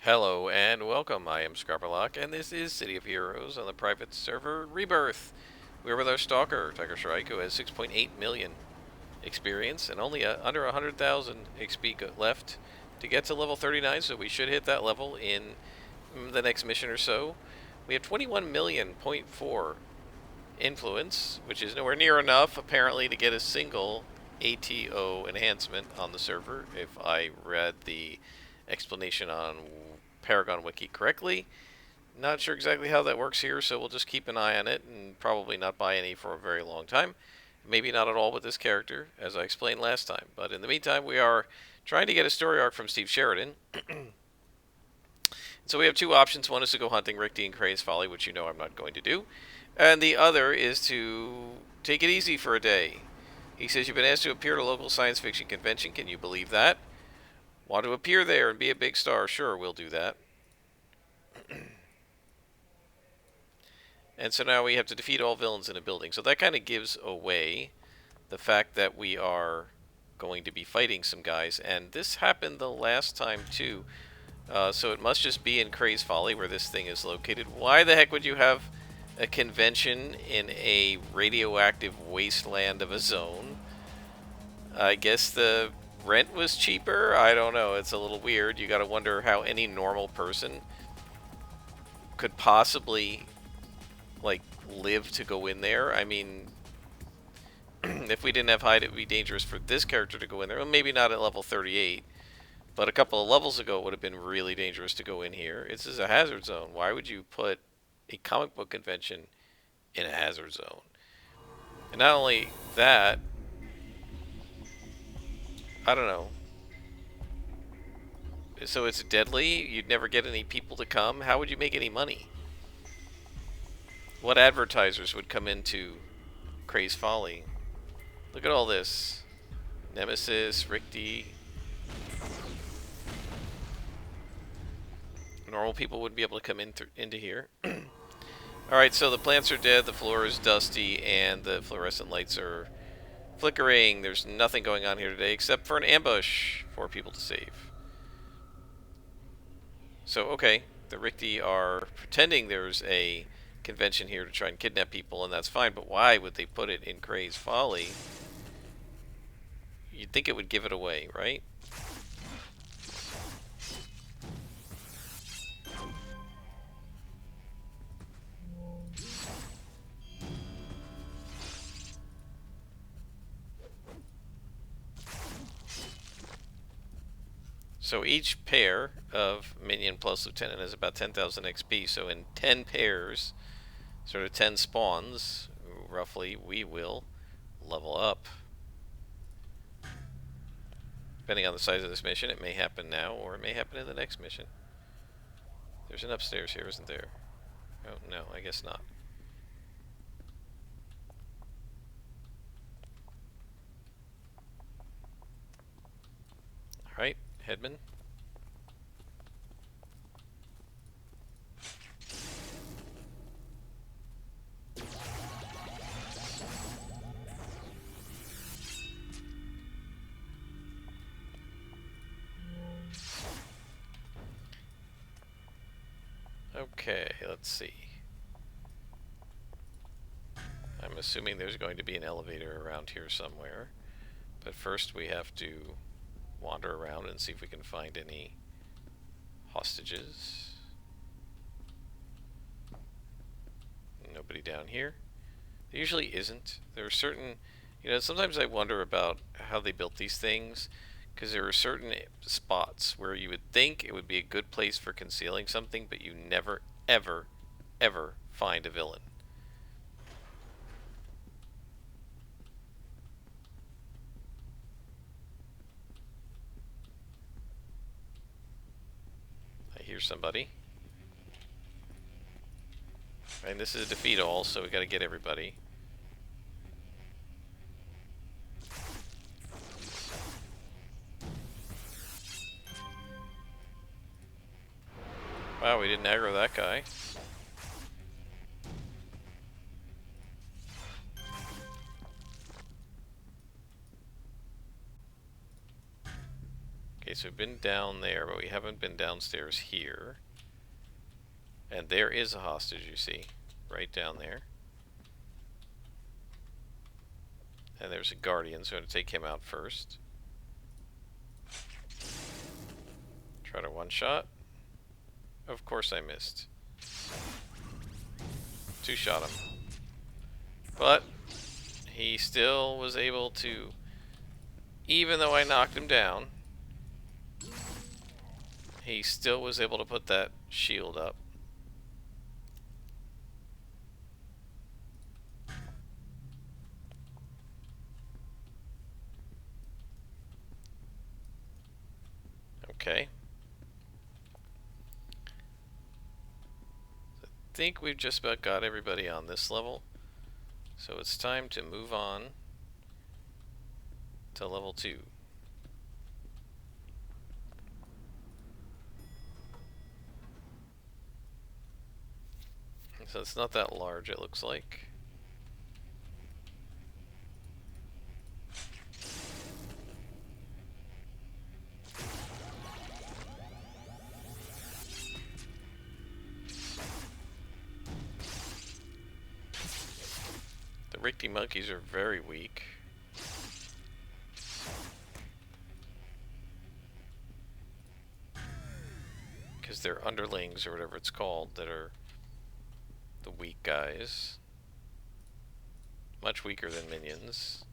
Hello and welcome. I am Scarperlock, and this is City of Heroes on the private server Rebirth. We're with our Stalker, Shrike, who has 6.8 million experience and only under 100,000 XP left to get to level 39, so we should hit that level in the next mission or so. We have 21 million point 4 influence, which is nowhere near enough, apparently, to get a single ATO enhancement on the server, if I read the explanation on Paragon Wiki correctly. Not sure exactly how that works here, so we'll just keep an eye on it and probably not buy any for a very long time. Maybe not at all with this character, as I explained last time. But in the meantime, we are trying to get a story arc from Steve Sheridan. So we have two options. One is to go hunting Rick D and Crane's Folly, which you know I'm not going to do. And the other is to take it easy for a day. He says, you've been asked to appear at a local science fiction convention. Can you believe that? Want to appear there and be a big star? Sure, we'll do that. And so now we have to defeat all villains in a building. So that kind of gives away the fact that we are going to be fighting some guys. And this happened the last time too. So it must just be in Craze Folly where this thing is located. Why the heck would you have a convention in a radioactive wasteland of a zone? I guess the rent was cheaper? I don't know. It's a little weird. You gotta wonder how any normal person could possibly like live to go in there. I mean, if we didn't have hide, it would be dangerous for this character to go in there. Well, maybe not at level 38, but a couple of levels ago it would have been really dangerous to go in here. This is a hazard zone. Why would you put a comic book convention in a hazard zone? And not only that, I don't know. So it's deadly? You'd never get any people to come? How would you make any money? What advertisers would come into Craze Folly? Look at all this. Nemesis, Rick D. Normal people wouldn't be able to come into here. Alright, so the plants are dead, the floor is dusty, and the fluorescent lights are flickering. There's nothing going on here today except for an ambush for people to save. So, okay, the Rick D are pretending there's a convention here to try and kidnap people, and that's fine, but why would they put it in Craze Folly? You'd think it would give it away, right? So each pair of Minion plus Lieutenant is about 10,000 XP, so in 10 pairs, sort of 10 spawns, roughly, we will level up. Depending on the size of this mission, it may happen now, or it may happen in the next mission. There's an upstairs here, isn't there? Oh, no, I guess not. Alright, Headman. Okay, let's see. I'm assuming there's going to be an elevator around here somewhere. But first we have to wander around and see if we can find any hostages. Nobody down here. There usually isn't. There are certain, sometimes I wonder about how they built these things, because there are certain spots where you would think it would be a good place for concealing something, but you never, ever, ever find a villain. I hear somebody. And this is a defeat all, so we got to get everybody. Wow, we didn't aggro that guy. Okay, so we've been down there, but we haven't been downstairs here. And there is a hostage, you see, right down there. And there's a guardian, so I'm going to take him out first. Try to one-shot. Of course I missed. Two-shot him. But he still was able to, even though I knocked him down, he still was able to put that shield up. Okay. I think we've just about got everybody on this level. So it's time to move on to level 2. So it's not that large, it looks like. The Rickety monkeys are very weak. Because they're underlings, or whatever it's called, that are the weak guys. Much weaker than minions.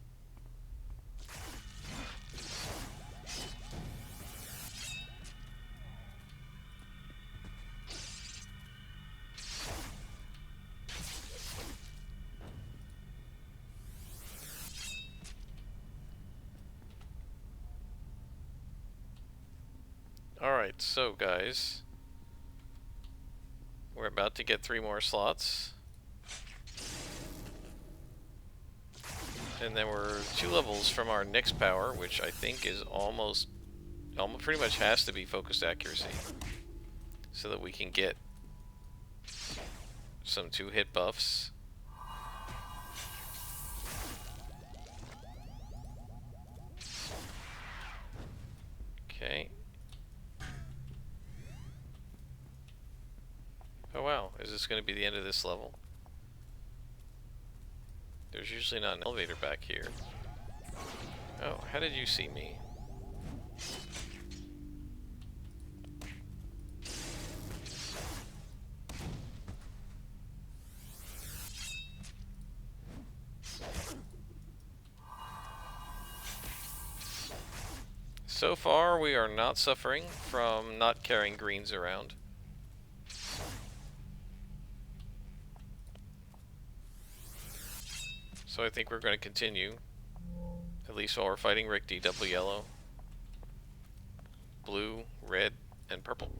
Alright, so guys, we're about to get 3 more slots. And then we're 2 levels from our next power, which I think is almost pretty much has to be focused accuracy. So that we can get some 2-hit buffs. Okay. Oh wow, is this going to be the end of this level? There's usually not an elevator back here. Oh, how did you see me? So far, we are not suffering from not carrying greens around. So I think we're going to continue, at least while we're fighting Rickety. Double yellow, blue, red, and purple.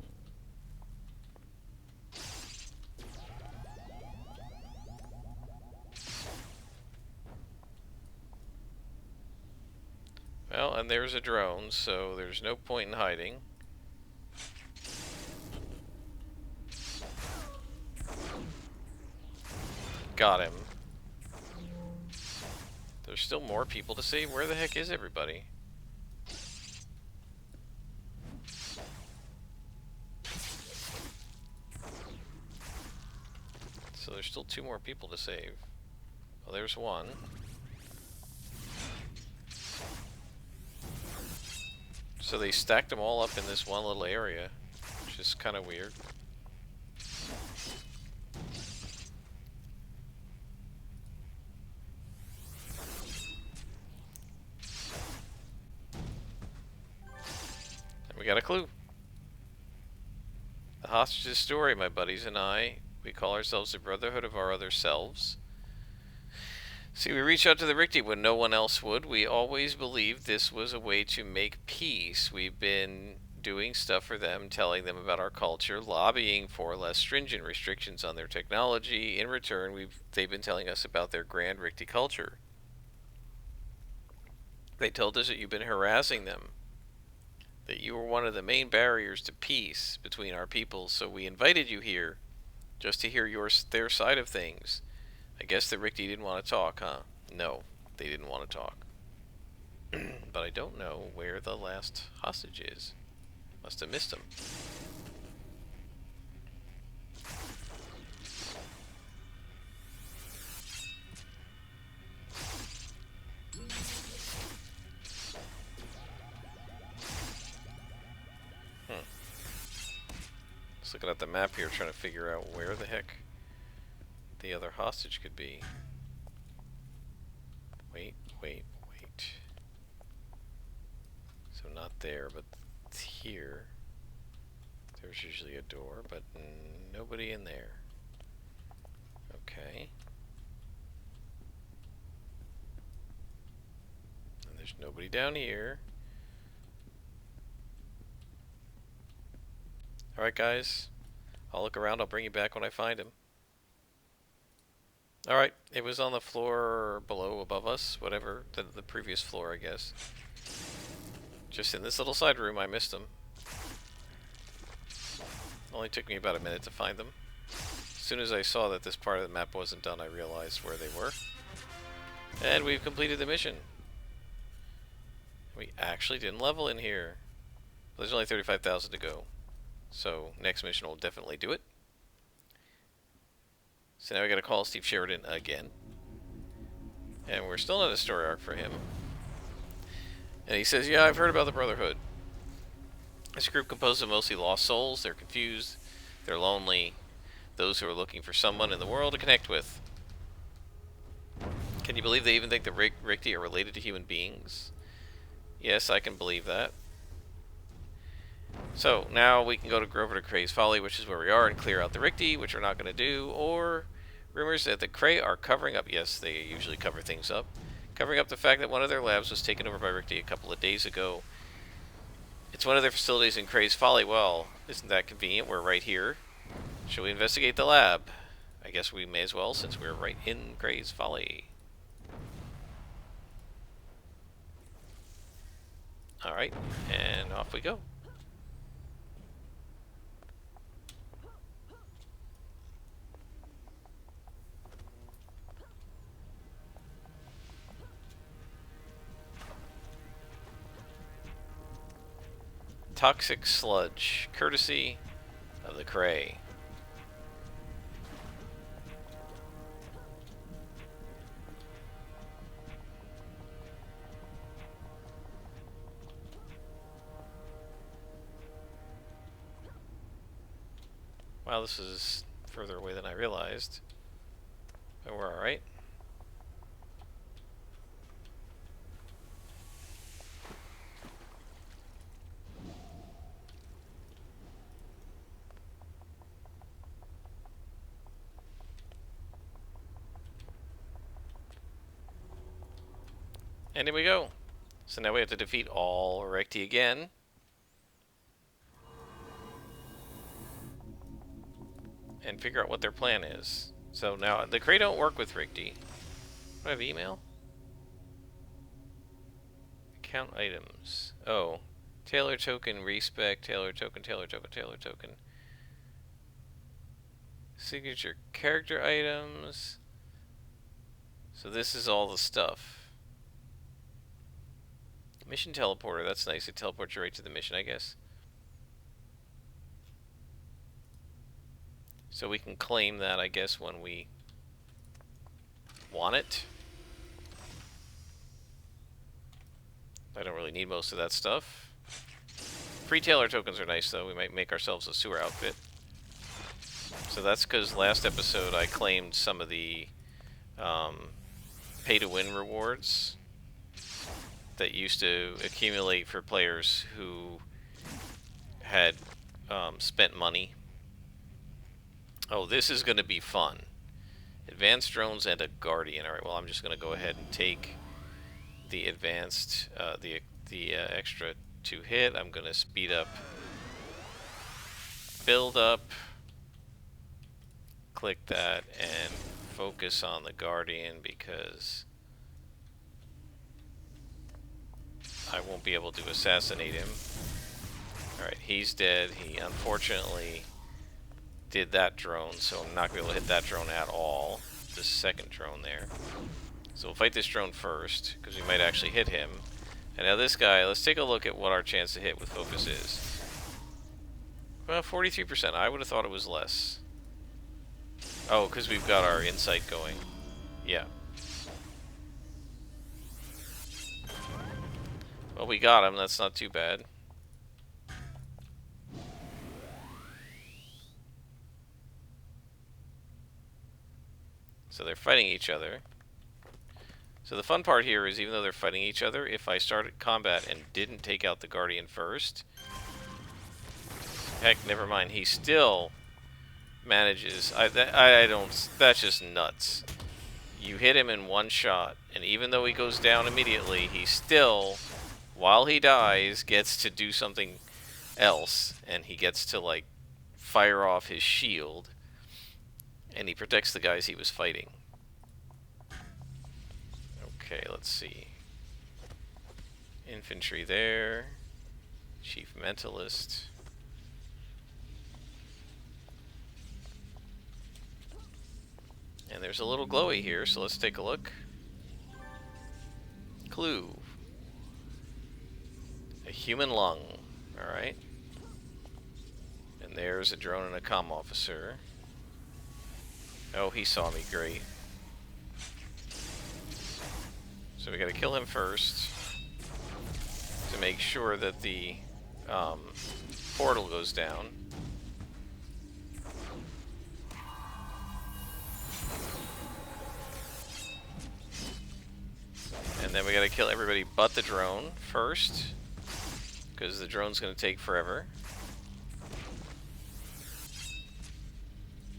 Well, and there's a drone, so there's no point in hiding. Got him. There's still more people to save. Where the heck is everybody? So there's still 2 more people to save. Well, there's one. So they stacked them all up in this one little area, which is kind of weird. We got a clue. The hostage's story, my buddies and I. We call ourselves the Brotherhood of Our Other Selves. See, we reach out to the Rickety when no one else would. We always believed this was a way to make peace. We've been doing stuff for them, telling them about our culture, lobbying for less stringent restrictions on their technology. In return, they've been telling us about their grand Rickety culture. They told us that you've been harassing them, that you were one of the main barriers to peace between our peoples, so we invited you here just to hear their side of things. I guess the Rickety didn't want to talk, huh? No, they didn't want to talk. But I don't know where the last hostage is. Must have missed him. Just looking at the map here, trying to figure out where the heck the other hostage could be. Wait. So not there, but it's here. There's usually a door, but nobody in there. Okay. And there's nobody down here. Alright guys, I'll look around, I'll bring you back when I find him. Alright, it was on the floor below, above us, whatever, the previous floor I guess. Just in this little side room, I missed them. Only took me about a minute to find them. As soon as I saw that this part of the map wasn't done, I realized where they were. And we've completed the mission. We actually didn't level in here. There's only 35,000 to go. So, next mission will definitely do it. So now we gotta call Steve Sheridan again. And we're still not a story arc for him. And he says, yeah, I've heard about the Brotherhood. It's a group composed of mostly lost souls. They're confused. They're lonely. Those who are looking for someone in the world to connect with. Can you believe they even think the Rikti are related to human beings? Yes, I can believe that. So, now we can go over to Kray's Folly, which is where we are, and clear out the Rikti, which we're not going to do, or rumors that the Kray are covering up, yes, they usually cover things up, covering up the fact that one of their labs was taken over by Rikti a couple of days ago. It's one of their facilities in Kray's Folly. Well, isn't that convenient? We're right here. Shall we investigate the lab? I guess we may as well, since we're right in Kray's Folly. Alright, and off we go. Toxic sludge, courtesy of the Kray. Wow, this is further away than I realized. But we're alright. And here we go. So now we have to defeat all Rikti again. And figure out what their plan is. So now, the Kray don't work with Rikti. Do I have email? Account items. Oh. Taylor token, respec, Taylor token, Taylor token, Taylor token. Signature character items. So this is all the stuff. Mission teleporter, that's nice. It teleports you right to the mission, I guess. So we can claim that, I guess, when we want it. I don't really need most of that stuff. Free Taylor tokens are nice, though. We might make ourselves a sewer outfit. So that's because last episode I claimed some of the pay-to-win rewards that used to accumulate for players who had spent money. Oh, this is going to be fun. Advanced drones and a guardian. Alright, well, I'm just going to go ahead and take the advanced, the extra 2 hit. I'm going to speed up, build up, click that, and focus on the guardian because I won't be able to assassinate him. Alright, he's dead. He unfortunately did that drone, so I'm not going to be able to hit that drone at all. The second drone there. So we'll fight this drone first, because we might actually hit him. And now this guy, let's take a look at what our chance to hit with focus is. Well, 43%. I would have thought it was less. Oh, because we've got our insight going. Yeah. Well, we got him. That's not too bad. So they're fighting each other. So the fun part here is, even though they're fighting each other, if I started combat and didn't take out the Guardian first... Heck, never mind. He still manages... I don't... That's just nuts. You hit him in one shot, and even though he goes down immediately, he still, while he dies, gets to do something else. And he gets to, like, fire off his shield. And he protects the guys he was fighting. Okay, let's see. Infantry there. Chief Mentalist. And there's a little glowy here, so let's take a look. Clue. A human lung. Alright. And there's a drone and a comm officer. Oh, he saw me. Great. So we gotta kill him first to make sure that the portal goes down. And then we gotta kill everybody but the drone first, because the drone's gonna take forever.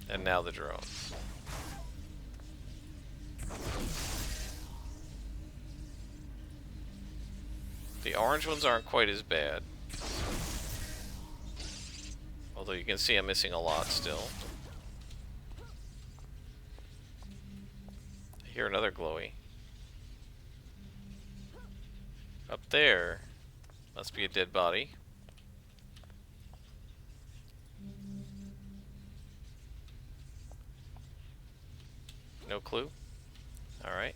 And now the drone. The orange ones aren't quite as bad. Although you can see I'm missing a lot still. I hear another glowy. Up there must be a dead body. No clue. Alright.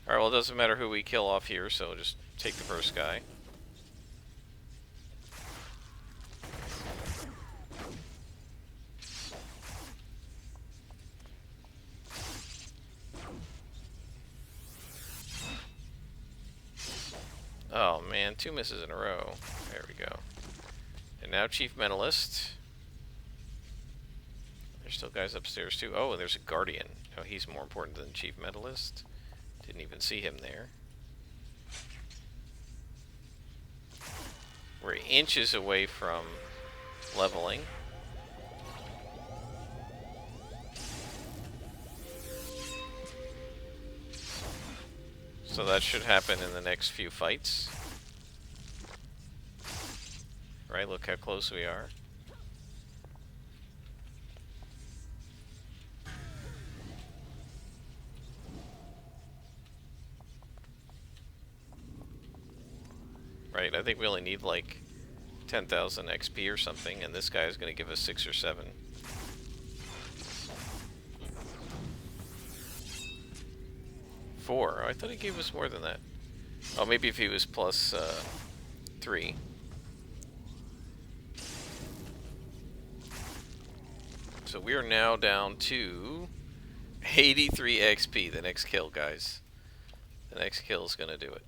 Alright, well, it doesn't matter who we kill off here, so just take the first guy. Oh man, 2 misses in a row. There we go. And now Chief Mentalist. There's still guys upstairs too. Oh, and there's a Guardian. Oh, he's more important than Chief Mentalist. Didn't even see him there. We're inches away from leveling. So that should happen in the next few fights. Right, look how close we are. Right, I think we only need like 10,000 XP or something, and this guy is going to give us 6 or 7. Four. Oh, I thought he gave us more than that. Oh, maybe if he was plus 3. So we are now down to 83 XP. The next kill, guys. The next kill is going to do it.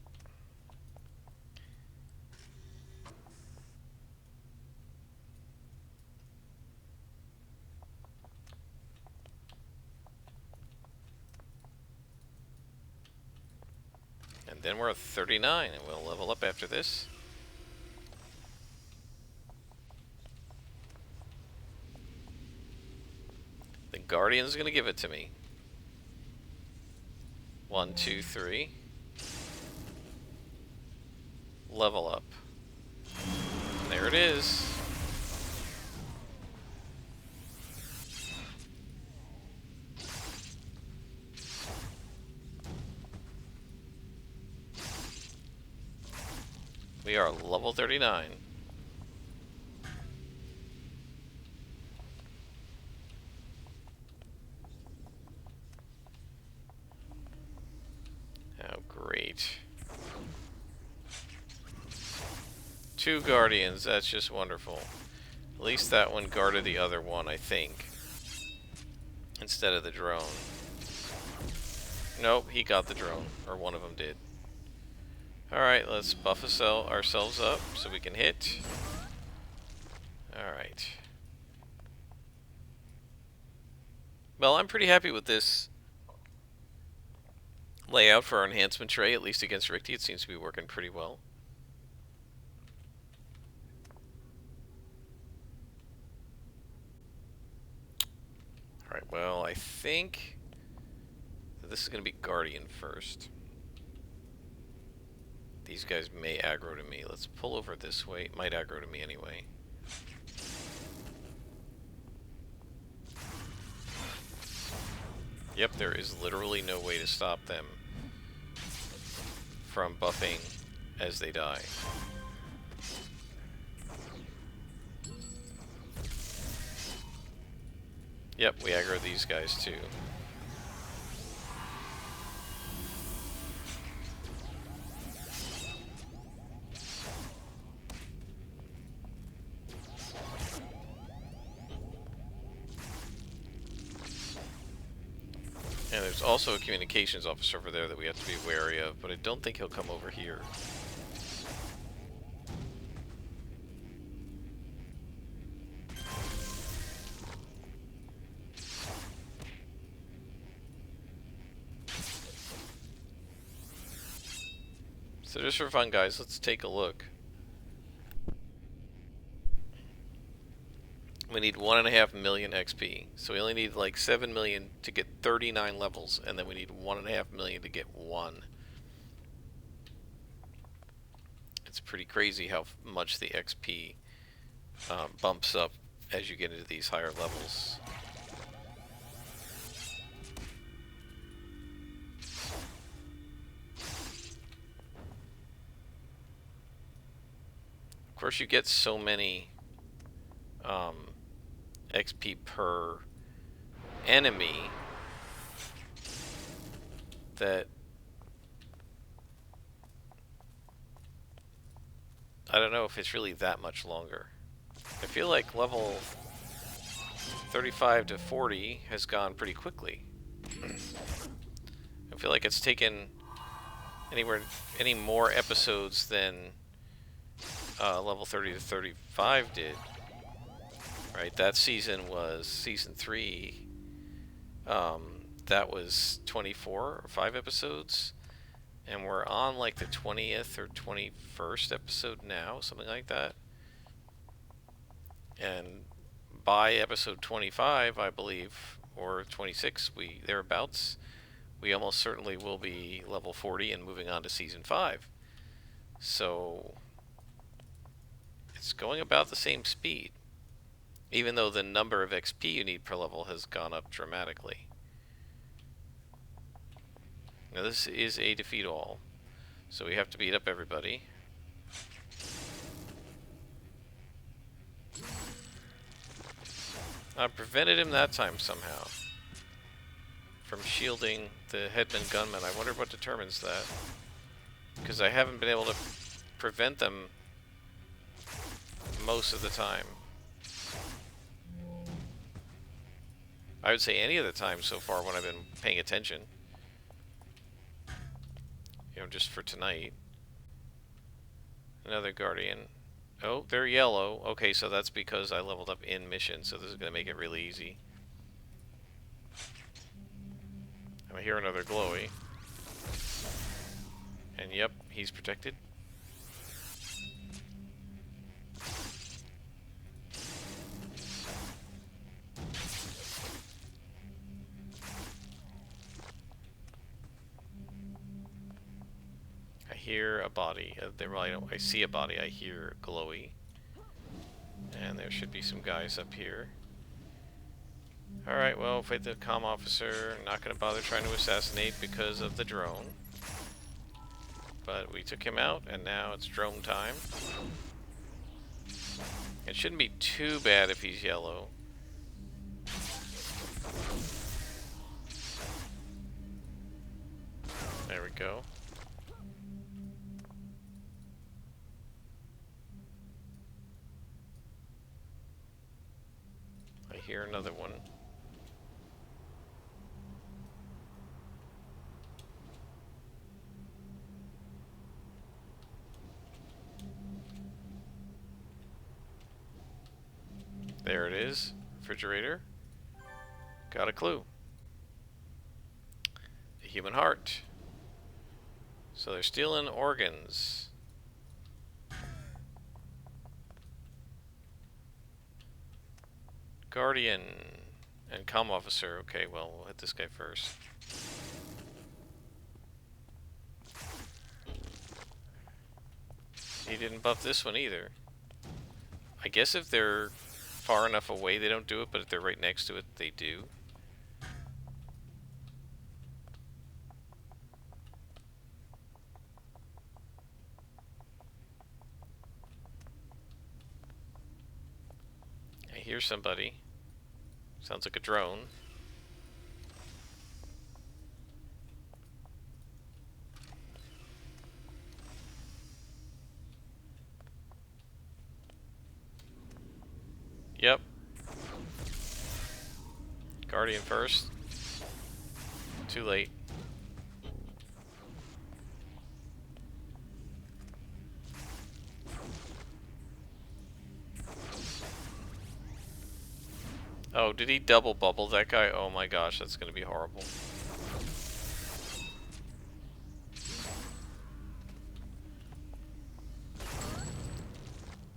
And then we're at 39, and we'll level up after this. The Guardian's gonna give it to me. 1, 2, 3. Level up. There it is. We are level 39. 2 guardians, that's just wonderful. At least that one guarded the other one, I think. Instead of the drone. Nope, he got the drone. Or one of them did. Alright, let's buff ourselves up so we can hit. Alright. Well, I'm pretty happy with this layout for our enhancement tray, at least against Ricky. It seems to be working pretty well. Alright, well, I think that this is going to be Guardian first. These guys may aggro to me. Let's pull over this way. It might aggro to me anyway. Yep, there is literally no way to stop them from buffing as they die. Yep, we aggro these guys too. And there's also a communications officer over there that we have to be wary of, but I don't think he'll come over here. So just for fun, guys, let's take a look. We need 1.5 million XP. So we only need like 7 million to get 39 levels, and then we need 1.5 million to get 1. It's pretty crazy how much the XP bumps up as you get into these higher levels. Of course, you get so many XP per enemy that I don't know if it's really that much longer. I feel like level 35 to 40 has gone pretty quickly. I feel like it's taken any more episodes than level 30 to 35 did. Right, that season was season 3. That was 24 or 5 episodes, and we're on like the 20th or 21st episode now, something like that. And by episode 25, I believe, or 26, thereabouts, we almost certainly will be level 40 and moving on to season 5. So it's going about the same speed, even though the number of XP you need per level has gone up dramatically. Now this is a defeat all, so we have to beat up everybody. I prevented him that time somehow from shielding the headman gunman. I wonder what determines that, because I haven't been able to prevent them most of the time. I would say any of the time so far when I've been paying attention. You know, just for tonight. Another guardian. Oh, they're yellow. Okay, so that's because I leveled up in mission, so this is going to make it really easy. I hear another glowy. And yep, he's protected. I hear a body. I see a body. I hear glowy. And there should be some guys up here. Alright, well, fight the comm officer. Not going to bother trying to assassinate because of the drone. But we took him out, and now it's drone time. It shouldn't be too bad if he's yellow. There we go. hear another one. There it is. Refrigerator. Got a clue. A human heart. So they're stealing organs. Guardian and comm officer. Okay, well, we'll hit this guy first. He didn't buff this one either. I guess if they're far enough away, they don't do it, but if they're right next to it, they do. I hear somebody. Sounds like a drone. Yep. Guardian first. Too late. Oh, did he double bubble that guy? Oh my gosh, that's gonna be horrible.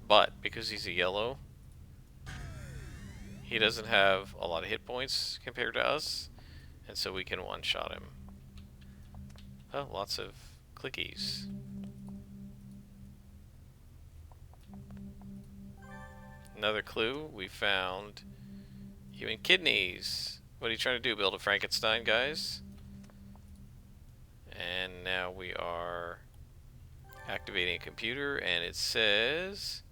But, because he's a yellow, he doesn't have a lot of hit points compared to us, and so we can one-shot him. Oh, lots of clickies. Another clue, we found human kidneys. What are you trying to do, build a Frankenstein, guys? And now we are activating a computer, and it says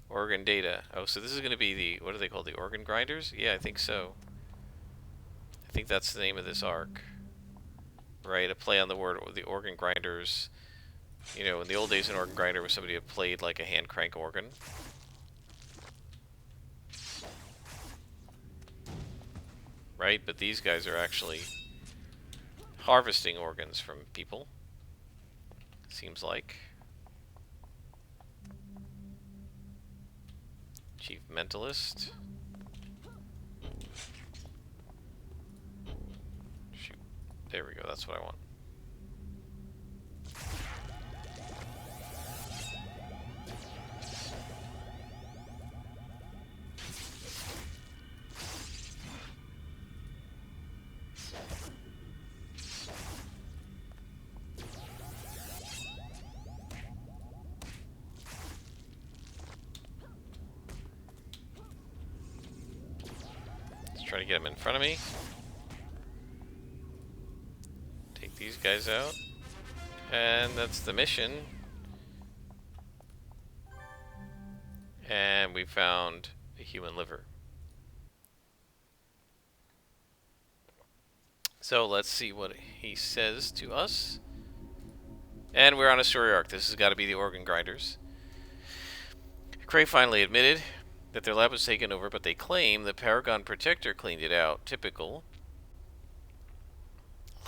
organ data. Oh, so this is going to be the, what are they called, the organ grinders? Yeah, I think so. I think that's the name of this arc. Right, a play on the word, the organ grinders. You know, in the old days, an organ grinder was somebody who played like a hand crank organ. Right, but these guys are actually harvesting organs from people. Seems like. Chief Mentalist. Shoot. There we go, that's what I want. Try to get him in front of me. Take these guys out. And that's the mission. And we found a human liver. So let's see what he says to us. And we're on a story arc. This has got to be the organ grinders. Cray finally admitted that their lab was taken over, but they claim the Paragon Protector cleaned it out. Typical.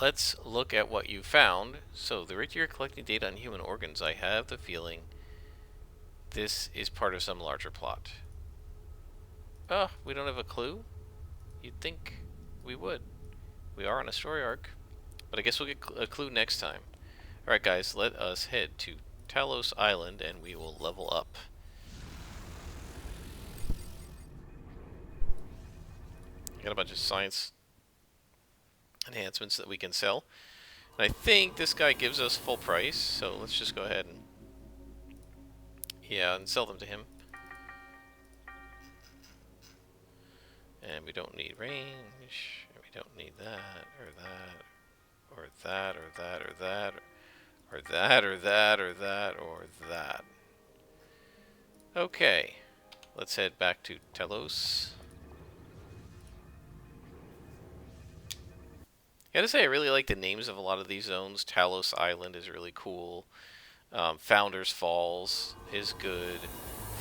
Let's look at what you found. So, the rate you're collecting data on human organs, I have the feeling this is part of some larger plot. Oh, we don't have a clue? You'd think we would. We are on a story arc, but I guess we'll get a clue next time. Alright guys, let us head to Talos Island and we will level up. Got a bunch of science enhancements that we can sell. And I think this guy gives us full price, so let's just go ahead and and sell them to him. And we don't need range, and we don't need that, or that, or that, or that, or that, or that, or that, or that, or that. Okay, let's head back to Telos. Gotta say, I really like the names of a lot of these zones. Talos Island is really cool. Founders Falls is good.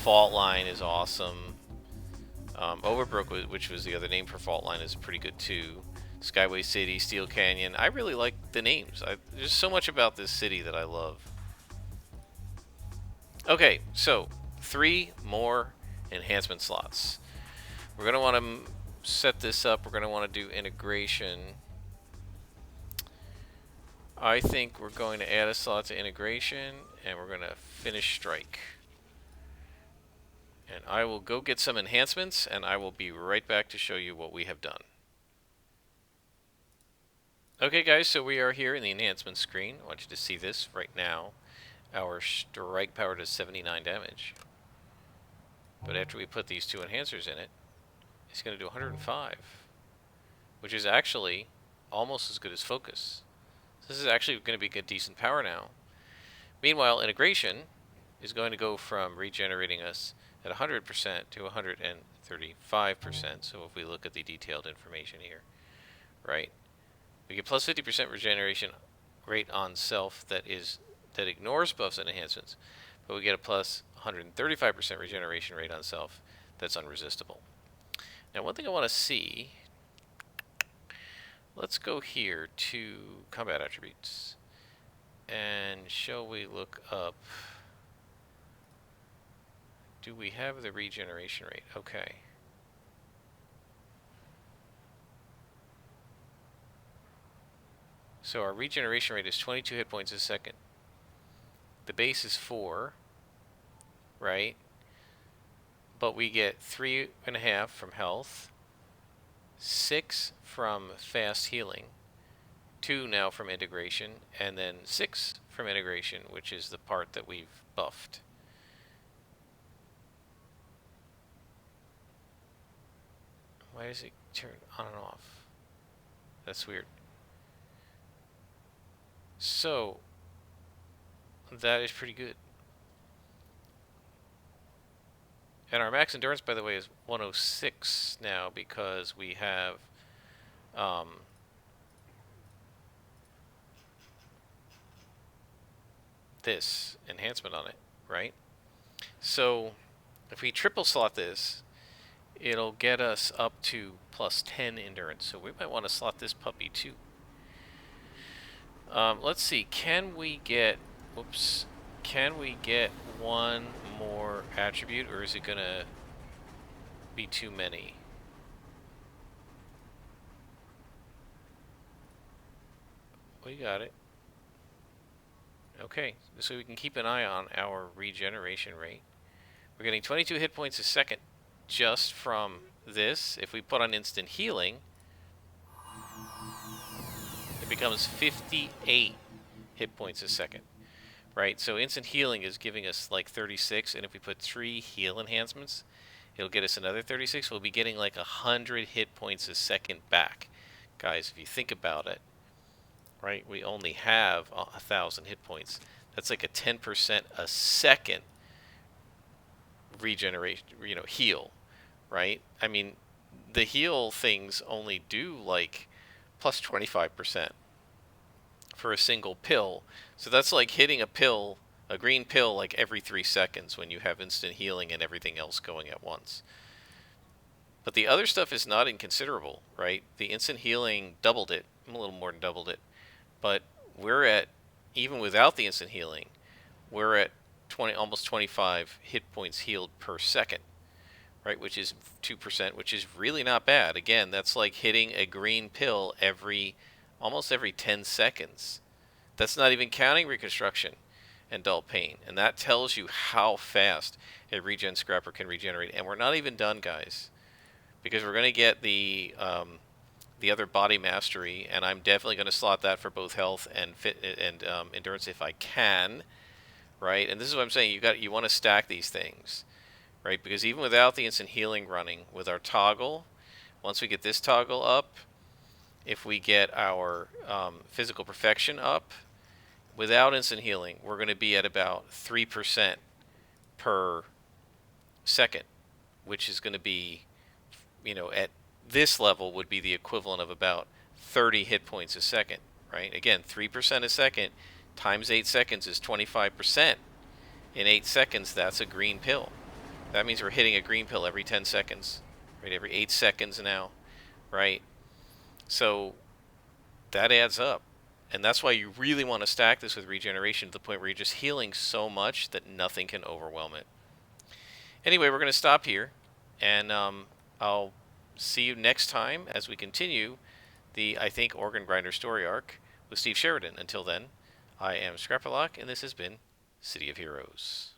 Fault Line is awesome. Overbrook, which was the other name for Fault Line, is pretty good too. Skyway City, Steel Canyon. I really like the names. There's so much about this city that I love. Okay, so 3 more enhancement slots. We're going to want to set this up. We're going to want to do integration. I think we're going to add a slot to integration, and we're going to finish Strike. And I will go get some enhancements, and I will be right back to show you what we have done. Okay guys, so we are here in the enhancement screen. I want you to see this right now. Our Strike power does 79 damage. But after we put these 2 enhancers in it, it's going to do 105. Which is actually almost as good as Focus. So this is actually going to be a decent power now. Meanwhile, integration is going to go from regenerating us at 100% to 135%. So if we look at the detailed information here, right? We get plus 50% regeneration rate on self that ignores buffs and enhancements, but we get a plus 135% regeneration rate on self that's unresistible. Now, one thing I want to see, let's go here to combat attributes, and shall we look up, do we have the regeneration rate? Okay. So our regeneration rate is 22 hit points a second. The base is 4, right? But we get 3.5 from health, 6 from fast healing, 2 now from integration, and then 6 from integration, which is the part that we've buffed. Why does it turn on and off? That's weird. So, that is pretty good. And our max endurance, by the way, is 106 now because we have this enhancement on it, right? So, if we triple slot this, it'll get us up to plus 10 endurance. So we might want to slot this puppy too. Let's see, can we get one more attribute, or is it gonna be too many? We got it. Okay, so we can keep an eye on our regeneration rate. We're getting 22 hit points a second just from this. If we put on instant healing, it becomes 58 hit points a second, right? So instant healing is giving us like 36, and if we put 3 heal enhancements, it'll get us another 36. We'll be getting like 100 hit points a second back. Guys, if you think about it, right, we only have 1,000 hit points. That's like a 10% a second regeneration, heal, right? I mean, the heal things only do like plus 25% for a single pill. So that's like hitting a green pill like every 3 seconds when you have instant healing and everything else going at once. But the other stuff is not inconsiderable, right? The instant healing doubled it, a little more than doubled it. But we're at, even without the instant healing, we're at almost 25 hit points healed per second, right? Which is 2%, which is really not bad. Again, that's like hitting a green pill almost every 10 seconds. That's not even counting reconstruction and dull pain. And that tells you how fast a regen scrapper can regenerate. And we're not even done, guys, because we're going to get the other body mastery, and I'm definitely going to slot that for both health and endurance if I can, right? And this is what I'm saying. You want to stack these things, right? Because even without the instant healing running, with our toggle, once we get this toggle up, if we get our physical perfection up, without instant healing, we're going to be at about 3% per second, which is going to be, at this level would be the equivalent of about 30 hit points a second, right? Again, 3% a second times 8 seconds is 25%. In 8 seconds, that's a green pill. That means we're hitting a green pill every 10 seconds, right? Every 8 seconds now, right? So that adds up. And that's why you really want to stack this with regeneration to the point where you're just healing so much that nothing can overwhelm it. Anyway, we're going to stop here, and I'll see you next time as we continue the, I think, Organ Grinder story arc with Steve Sheridan. Until then, I am Scrapperlock, and this has been City of Heroes.